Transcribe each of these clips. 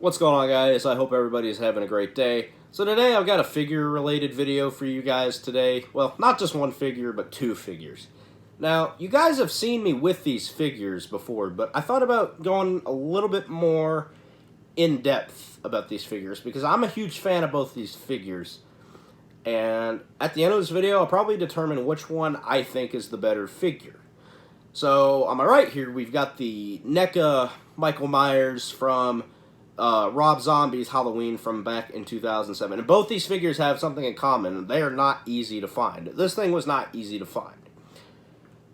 What's going on, guys? I hope everybody is having a great day. So today I've got a figure-related video for you guys today. Well, not just one figure, but two figures. Now, you guys have seen me with these figures before, but I thought about going a little bit more in-depth about these figures because I'm a huge fan of both these figures. And at the end of this video, I'll probably determine which one I think is the better figure. So, on my right here, we've got the Neca Michael Myers from Rob Zombie's Halloween from back in 2007. And both these figures have something in common. They are not easy to find. This thing was not easy to find.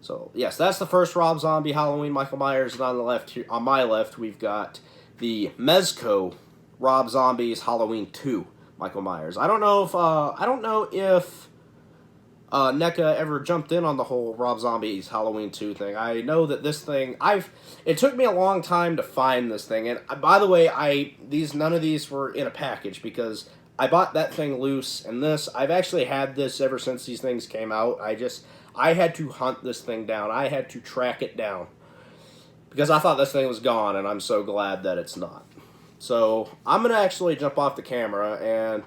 So, yes, that's the first Rob Zombie Halloween Michael Myers. And on the left here, on my left, we've got the Mezco Rob Zombie's Halloween 2 Michael Myers. I don't know if NECA ever jumped in on the whole Rob Zombie's Halloween 2 thing. I know that this thing, it took me a long time to find this thing, and by the way, none of these were in a package, because I bought that thing loose, and I've actually had this ever since these things came out. I had to hunt this thing down. I had to track it down, because I thought this thing was gone, and I'm so glad that it's not. So, I'm going to actually jump off the camera, and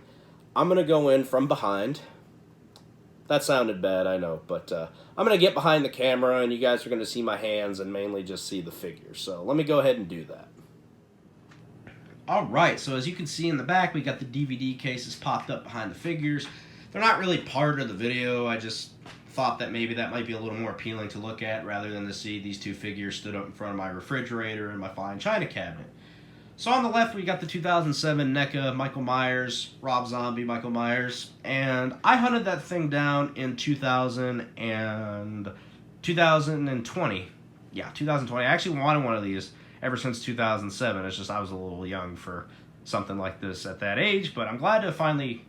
I'm going to go in from behind. That sounded bad, I know, but I'm going to get behind the camera, and you guys are going to see my hands and mainly just see the figures. So let me go ahead and do that. Alright, so as you can see in the back, we got the DVD cases popped up behind the figures. They're not really part of the video. I just thought that maybe that might be a little more appealing to look at rather than to see these two figures stood up in front of my refrigerator and my fine china cabinet. So on the left, we got the 2007 NECA Michael Myers, Rob Zombie Michael Myers, and I hunted that thing down in 2020. Yeah, 2020. I actually wanted one of these ever since 2007. It's just I was a little young for something like this at that age, but I'm glad to finally,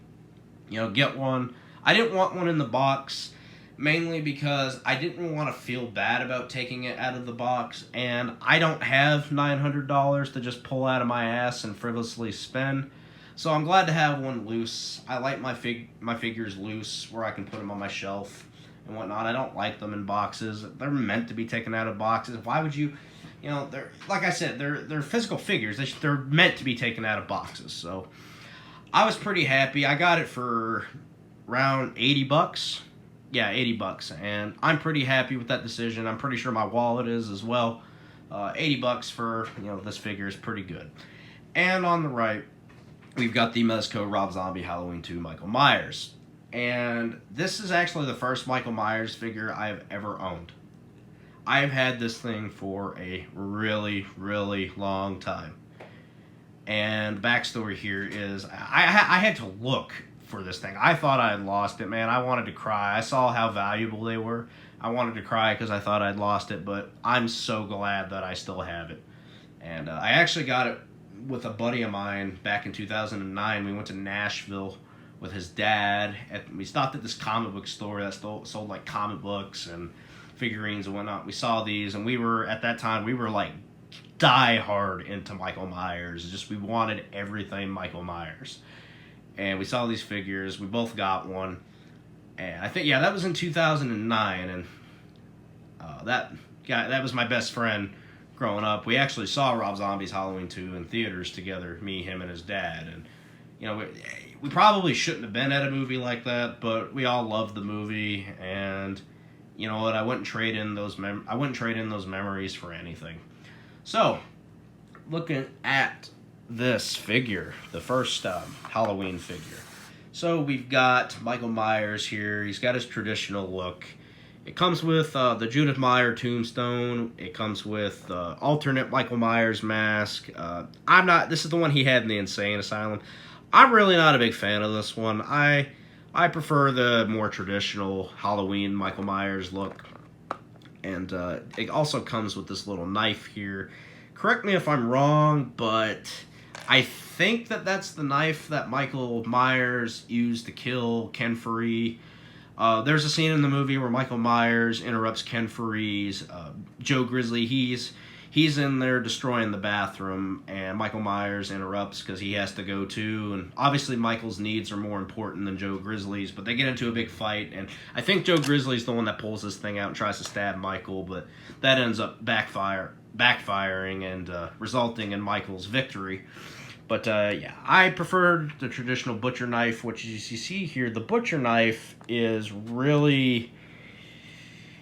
get one. I didn't want one in the box, mainly because I didn't want to feel bad about taking it out of the box, and I don't have $900 to just pull out of my ass and frivolously spend, so I'm glad to have one loose. I like my figures loose where I can put them on my shelf and whatnot. I don't like them in boxes. They're meant to be taken out of boxes. Why would you, they're, like I said, they're physical figures. They're meant to be taken out of boxes, so I was pretty happy. I got it for around 80 bucks. Yeah, 80 bucks, and I'm pretty happy with that decision. I'm pretty sure my wallet is as well. 80 bucks for, this figure is pretty good. And on the right, we've got the Mezco Rob Zombie Halloween 2 Michael Myers. And this is actually the first Michael Myers figure I've ever owned. I've had this thing for a really, really long time. And the backstory here is I had to look for this thing. I thought I had lost it, man. I wanted to cry. I saw how valuable they were. I wanted to cry because I thought I'd lost it, but I'm so glad that I still have it. And I actually got it with a buddy of mine back in 2009. We went to Nashville with his dad. We stopped at this comic book store that sold like comic books and figurines and whatnot. We saw these, and at that time, we were like die hard into Michael Myers. We wanted everything Michael Myers. And we saw these figures. We both got one. And I think, that was in 2009. And that was my best friend growing up. We actually saw Rob Zombie's Halloween 2 in theaters together, me, him, and his dad. And, we probably shouldn't have been at a movie like that, but we all loved the movie. And, you know what, I wouldn't trade in those memories for anything. So, looking at this figure, the first Halloween figure. So we've got Michael Myers here. He's got his traditional look. It comes with the Judith Meyer tombstone. It comes with alternate Michael Myers mask. This is the one he had in the insane asylum. I'm really not a big fan of this one. I prefer the more traditional Halloween Michael Myers look. And it also comes with this little knife here. Correct me if I'm wrong, but I think that's the knife that Michael Myers used to kill Ken Faree. There's a scene in the movie where Michael Myers interrupts Ken Faree's Joe Grizzly. He's in there destroying the bathroom, and Michael Myers interrupts because he has to go too. And obviously Michael's needs are more important than Joe Grizzly's, but they get into a big fight, and I think Joe Grizzly's the one that pulls this thing out and tries to stab Michael, but that ends up backfiring and resulting in Michael's victory. But yeah, I prefer the traditional butcher knife, which as you see here, the butcher knife is really...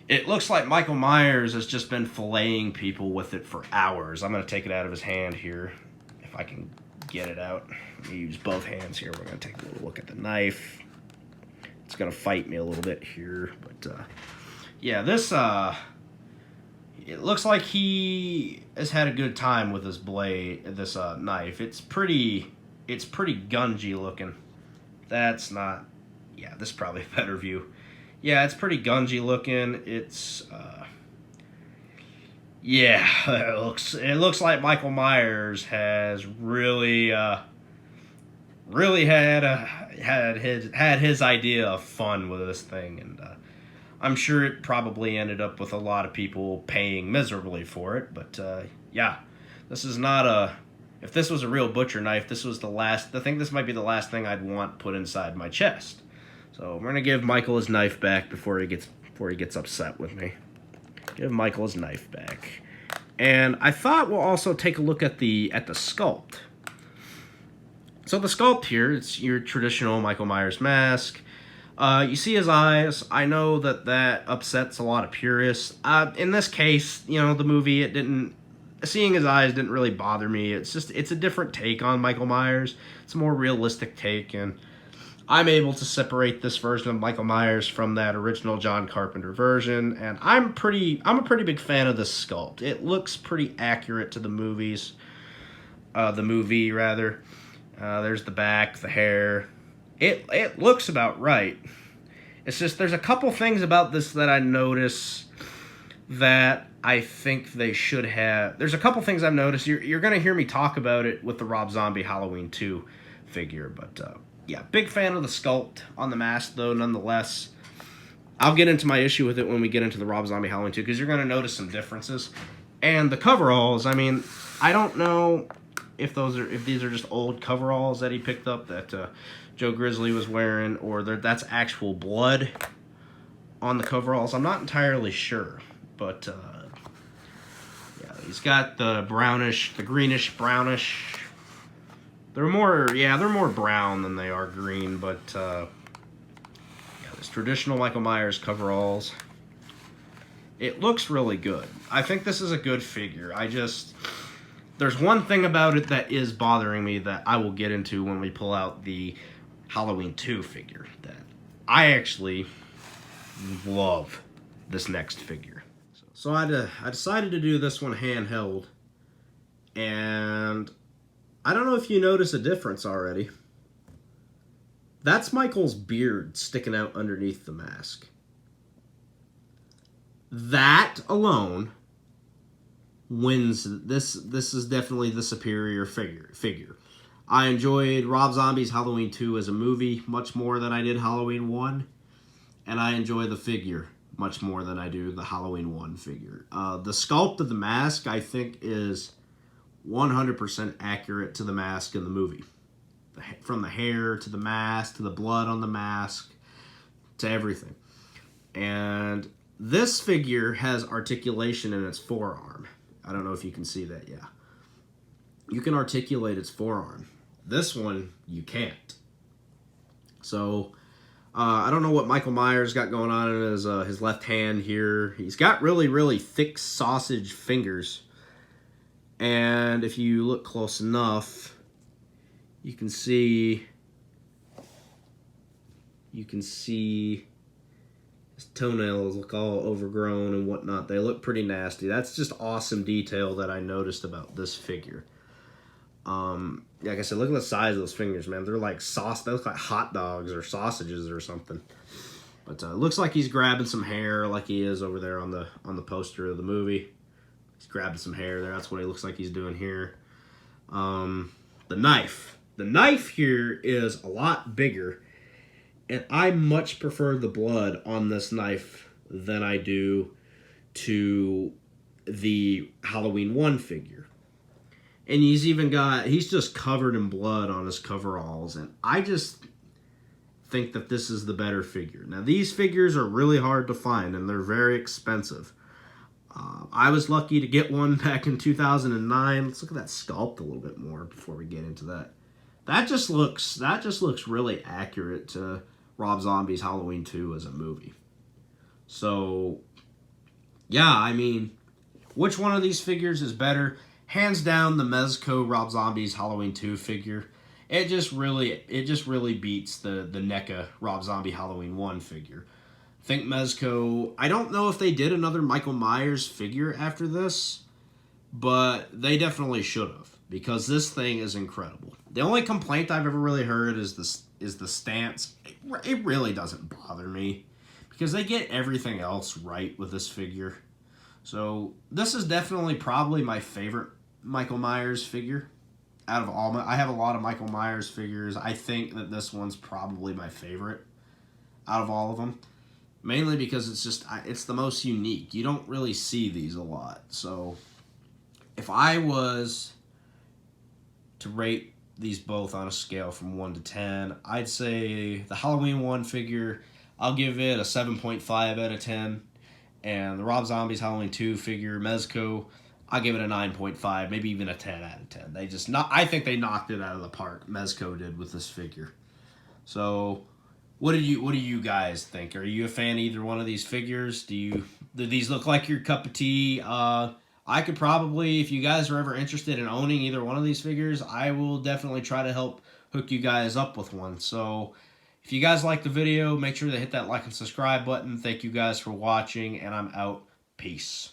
It looks like Michael Myers has just been filleting people with it for hours. I'm going to take it out of his hand here, if I can get it out. Let me use both hands here. We're going to take a little look at the knife. It's going to fight me a little bit here. But, yeah, this... it looks like he has had a good time with this blade, this knife. It's pretty gungy looking. That's not... Yeah, this is probably a better view. Yeah, it's pretty gungy looking. It's, yeah, it looks like Michael Myers has really, really had his idea of fun with this thing, and I'm sure it probably ended up with a lot of people paying miserably for it. But yeah, this is not a. If this was a real butcher knife, this was the last. I think this might be the last thing I'd want put inside my chest. So we're gonna give Michael his knife back before he gets upset with me. Give Michael his knife back. And I thought we'll also take a look at the sculpt. So the sculpt here, it's your traditional Michael Myers mask. You see his eyes. I know that upsets a lot of purists. In this case, you know, the movie, seeing his eyes didn't really bother me. It's a different take on Michael Myers. It's a more realistic take, and I'm able to separate this version of Michael Myers from that original John Carpenter version, and I'm a pretty big fan of this sculpt. It looks pretty accurate to the movie rather. There's the back, the hair. It looks about right. It's just there's a couple things about this that I notice that I think they should have. There's a couple things I've noticed. You're going to hear me talk about it with the Rob Zombie Halloween 2 figure, but yeah, big fan of the sculpt on the mask, though, nonetheless. I'll get into my issue with it when we get into the Rob Zombie Halloween 2, because you're going to notice some differences. And the coveralls, I mean, I don't know if these are just old coveralls that he picked up that Joe Grizzly was wearing, or that's actual blood on the coveralls. I'm not entirely sure, but yeah, he's got the greenish brownish. They're more brown than they are green, but yeah, this traditional Michael Myers coveralls. It looks really good. I think this is a good figure. There's one thing about it that is bothering me that I will get into when we pull out the Halloween 2 figure. That I actually love this next figure. So I decided to do this one handheld, and I don't know if you notice a difference already. That's Michael's beard sticking out underneath the mask. That alone wins. This is definitely the superior figure. I enjoyed Rob Zombie's Halloween 2 as a movie much more than I did Halloween 1. And I enjoy the figure much more than I do the Halloween 1 figure. The sculpt of the mask, I think, is 100% accurate to the mask in the movie. From the hair to the mask to the blood on the mask to everything. And this figure has articulation in its forearm. I don't know if you can see that, yeah. You can articulate its forearm. This one, you can't. So, I don't know what Michael Myers got going on in his left hand here. He's got really, really thick sausage fingers. And if you look close enough, you can see his toenails look all overgrown and whatnot. They look pretty nasty. That's just awesome detail that I noticed about this figure. Like I said, look at the size of those fingers, man. They're like they look like hot dogs or sausages or something. But it looks like he's grabbing some hair, like he is over there on the poster of the movie. He's grabbing some hair there. That's what it looks like he's doing here. The knife. The knife here is a lot bigger, and I much prefer the blood on this knife than I do to the Halloween 1 figure. And he's just covered in blood on his coveralls, and I just think that this is the better figure. Now, these figures are really hard to find, and they're very expensive. I was lucky to get one back in 2009. Let's look at that sculpt a little bit more before we get into that. That just looks really accurate to Rob Zombie's Halloween 2 as a movie. So, yeah, I mean, which one of these figures is better? Hands down, the Mezco Rob Zombie's Halloween 2 figure. It just really beats the Neca Rob Zombie Halloween 1 figure. I think Mezco, I don't know if they did another Michael Myers figure after this, but they definitely should have, because this thing is incredible. The only complaint I've ever really heard is the stance. It really doesn't bother me, because they get everything else right with this figure. So this is definitely probably my favorite Michael Myers figure out of all I have a lot of Michael Myers figures. I think that this one's probably my favorite out of all of them. Mainly because it's the most unique. You don't really see these a lot. So if I was to rate these both on a scale from 1 to 10, I'd say the Halloween 1 figure, I'll give it a 7.5 out of 10. And the Rob Zombie's Halloween 2 figure, Mezco, I'll give it a 9.5, maybe even a 10 out of 10. I think they knocked it out of the park, Mezco did, with this figure. So what do you guys think? Are you a fan of either one of these figures? Do these look like your cup of tea? I could probably, if you guys are ever interested in owning either one of these figures, I will definitely try to help hook you guys up with one. So if you guys like the video, make sure to hit that like and subscribe button. Thank you guys for watching, and I'm out. Peace.